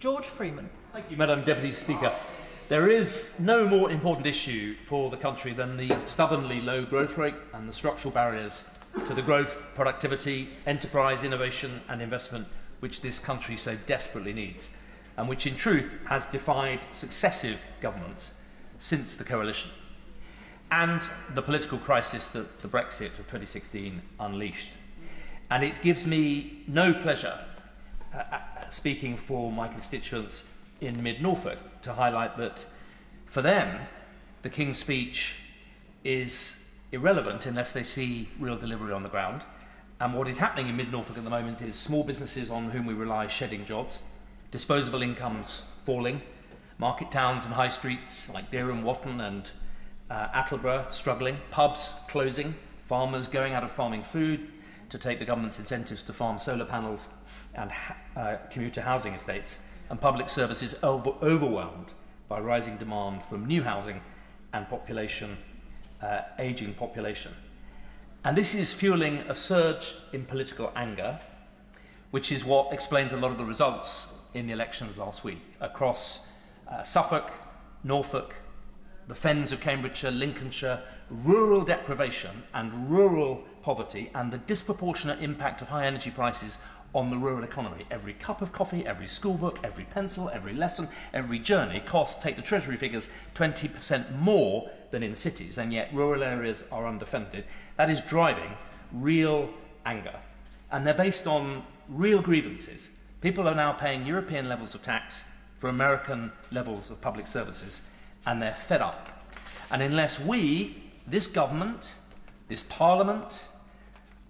George Freeman. Thank you, Madam Deputy Speaker. There is no more important issue for the country than the stubbornly low growth rate and the structural barriers to the growth, productivity, enterprise, innovation and investment which this country so desperately needs, and which in truth has defied successive governments since the coalition, and the political crisis that the Brexit of 2016 unleashed. And it gives me no pleasure, speaking for my constituents in mid-Norfolk, to highlight that for them the King's speech is irrelevant unless they see real delivery on the ground. And what is happening in mid-Norfolk at the moment is small businesses on whom we rely shedding jobs, disposable incomes falling, market towns and high streets like Dereham, Watton and Attleborough struggling, pubs closing, farmers going out of farming food to take the government's incentives to farm solar panels and commuter housing estates, and public services overwhelmed by rising demand from new housing and population, ageing population. And this is fueling a surge in political anger, which is what explains a lot of the results in the elections last week across Suffolk, Norfolk, the Fens of Cambridgeshire, Lincolnshire, rural deprivation and rural poverty, and the disproportionate impact of high energy prices on the rural economy. Every cup of coffee, every school book, every pencil, every lesson, every journey costs, take the Treasury figures, 20% more than in cities, and yet rural areas are underfunded. That is driving real anger. And they're based on real grievances. People are now paying European levels of tax for American levels of public services, and they're fed up. And unless we, this government, this Parliament,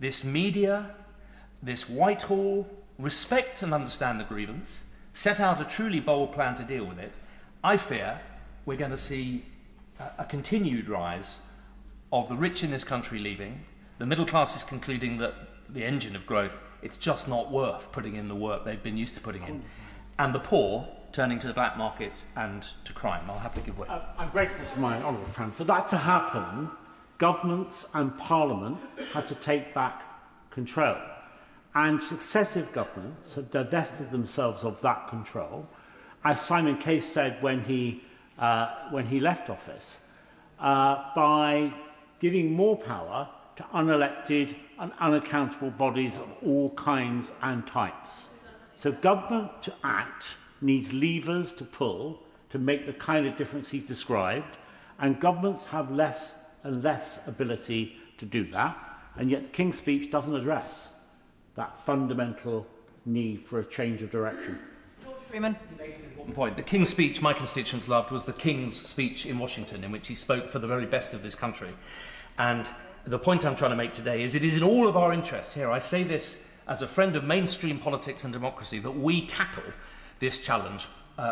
this media, this Whitehall, respect and understand the grievance, set out a truly bold plan to deal with it, I fear we're going to see a continued rise of the rich in this country leaving, the middle classes concluding that the engine of growth, it's just not worth putting in the work they've been used to putting in, and the poor turning to the black market and to crime. I'll happily give way. I'm grateful to my honourable friend. For that to happen, governments and Parliament had to take back control. And successive governments have divested themselves of that control, as Simon Case said when he left office, by giving more power to unelected and unaccountable bodies of all kinds and types. So government to act needs levers to pull to make the kind of difference he's described, and governments have less and less ability to do that, and yet the King's speech doesn't address that fundamental need for a change of direction. George Freeman. He makes an important point. The King's speech my constituents loved was the King's speech in Washington, in which he spoke for the very best of this country. And the point I'm trying to make today is it is in all of our interests here. I say this as a friend of mainstream politics and democracy, that we tackle this challenge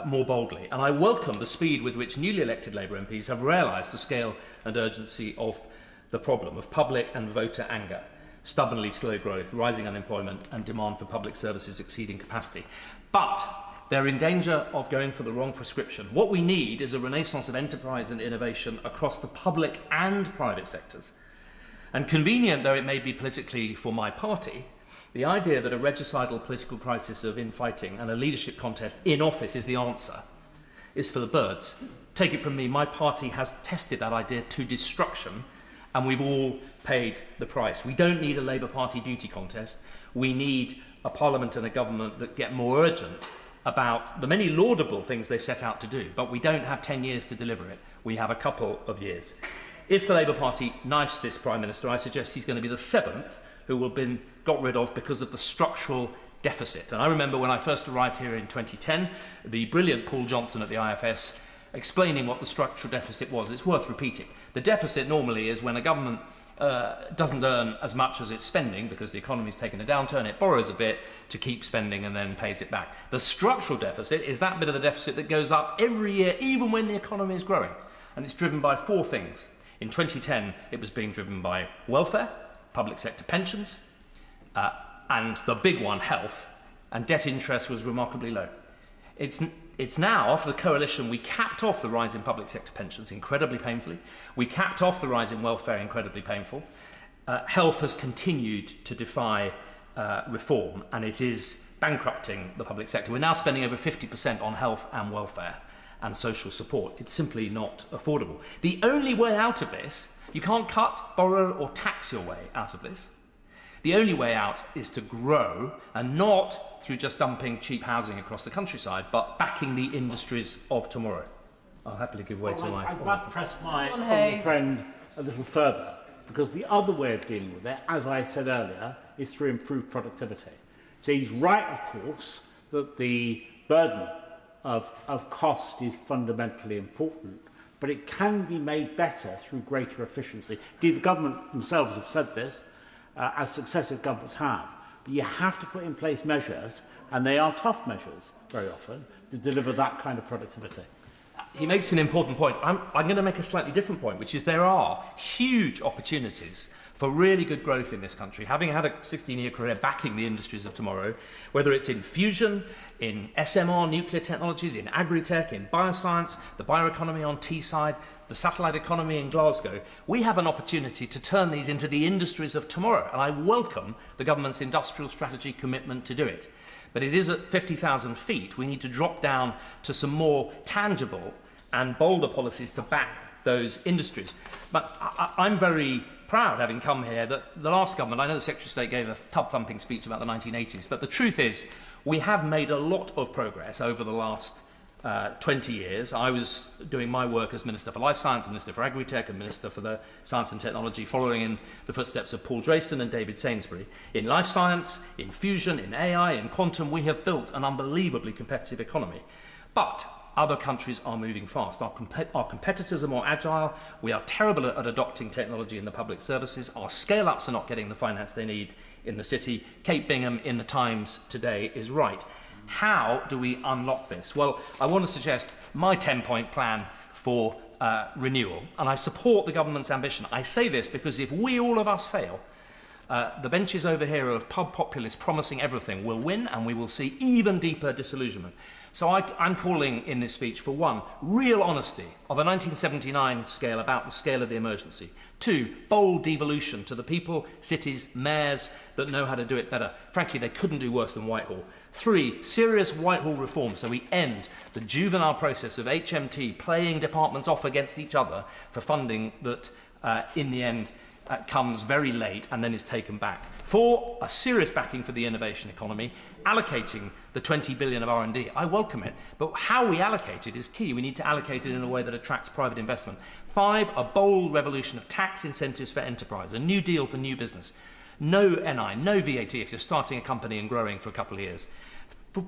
more boldly. And I welcome the speed with which newly elected Labour MPs have realised the scale and urgency of the problem of public and voter anger. Stubbornly slow growth, rising unemployment and demand for public services exceeding capacity. But they're in danger of going for the wrong prescription. What we need is a renaissance of enterprise and innovation across the public and private sectors. And convenient though it may be politically for my party, the idea that a regicidal political crisis of infighting and a leadership contest in office is the answer is for the birds. Take it from me, my party has tested that idea to destruction, and we've all paid the price. We don't need a Labour Party beauty contest. We need a Parliament and a government that get more urgent about the many laudable things they've set out to do, but we don't have 10 years to deliver it. We have a couple of years. If the Labour Party knifes this Prime Minister, I suggest he's going to be the seventh who will have been got rid of because of the structural deficit. And I remember when I first arrived here in 2010, the brilliant Paul Johnson at the IFS explaining what the structural deficit was. It's worth repeating. The deficit normally is when a government doesn't earn as much as it's spending because the economy's taken a downturn, it borrows a bit to keep spending and then pays it back. The structural deficit is that bit of the deficit that goes up every year, even when the economy is growing. And it's driven by four things. In 2010, it was being driven by welfare, public sector pensions, and the big one, health, and debt interest was remarkably low. It's now, after the coalition, we capped off the rise in public sector pensions incredibly painfully. We capped off the rise in welfare incredibly painful. Health has continued to defy reform, and it is bankrupting the public sector. We're now spending over 50% on health and welfare and social support. It's simply not affordable. The only way out of this, you can't cut, borrow or tax your way out of this. The only way out is to grow, and not through just dumping cheap housing across the countryside, but backing the industries of tomorrow. I'll happily give way to my... I might press my honourable friend a little further, because the other way of dealing with it, as I said earlier, is through improved productivity. So he's right, of course, that the burden of cost is fundamentally important, but it can be made better through greater efficiency. Indeed, the government themselves have said this, as successive governments have. But you have to put in place measures, and they are tough measures very often, to deliver that kind of productivity. He makes an important point. I'm going to make a slightly different point, which is there are huge opportunities for really good growth in this country. Having had a 16-year career backing the industries of tomorrow, whether it's in fusion, in SMR, nuclear technologies, in agri-tech, in bioscience, the bioeconomy on Teesside, the satellite economy in Glasgow, we have an opportunity to turn these into the industries of tomorrow. And I welcome the government's industrial strategy commitment to do it. But it is at 50,000 feet. We need to drop down to some more tangible and bolder policies to back those industries. But I'm very proud, having come here, that the last government, I know the Secretary of State gave a tub-thumping speech about the 1980s, but the truth is we have made a lot of progress over the last 20 years. I was doing my work as Minister for Life Science, Minister for Agri-Tech and Minister for the Science and Technology, following in the footsteps of Paul Drayson and David Sainsbury. In life science, in fusion, in AI, in quantum, we have built an unbelievably competitive economy. But other countries are moving fast. Our competitors are more agile. We are terrible at adopting technology in the public services. Our scale-ups are not getting the finance they need in the city. Kate Bingham in the Times today is right. How do we unlock this? Well, I want to suggest my 10-point plan for renewal, and I support the government's ambition. I say this because if we, all of us, fail, the benches over here of pub populists promising everything will win, and we will see even deeper disillusionment. So I'm calling in this speech for one, real honesty of a 1979 scale about the scale of the emergency. Two, bold devolution to the people, cities, mayors that know how to do it better. Frankly, they couldn't do worse than Whitehall. Three, serious Whitehall reform so we end the juvenile process of HMT playing departments off against each other for funding that in the end comes very late and then is taken back. Four, a serious backing for the innovation economy, allocating the 20 billion of R&D. I welcome it, but how we allocate it is key. We need to allocate it in a way that attracts private investment. Five, a bold revolution of tax incentives for enterprise, a new deal for new business. No NI, no VAT if you're starting a company and growing for a couple of years.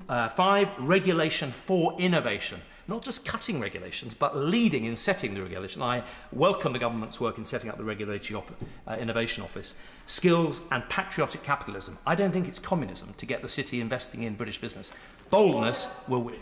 Five, regulation for innovation. Not just cutting regulations, but leading in setting the regulation. I welcome the government's work in setting up the Regulatory Innovation Office. Skills and patriotic capitalism. I don't think it's communism to get the city investing in British business. Boldness will win.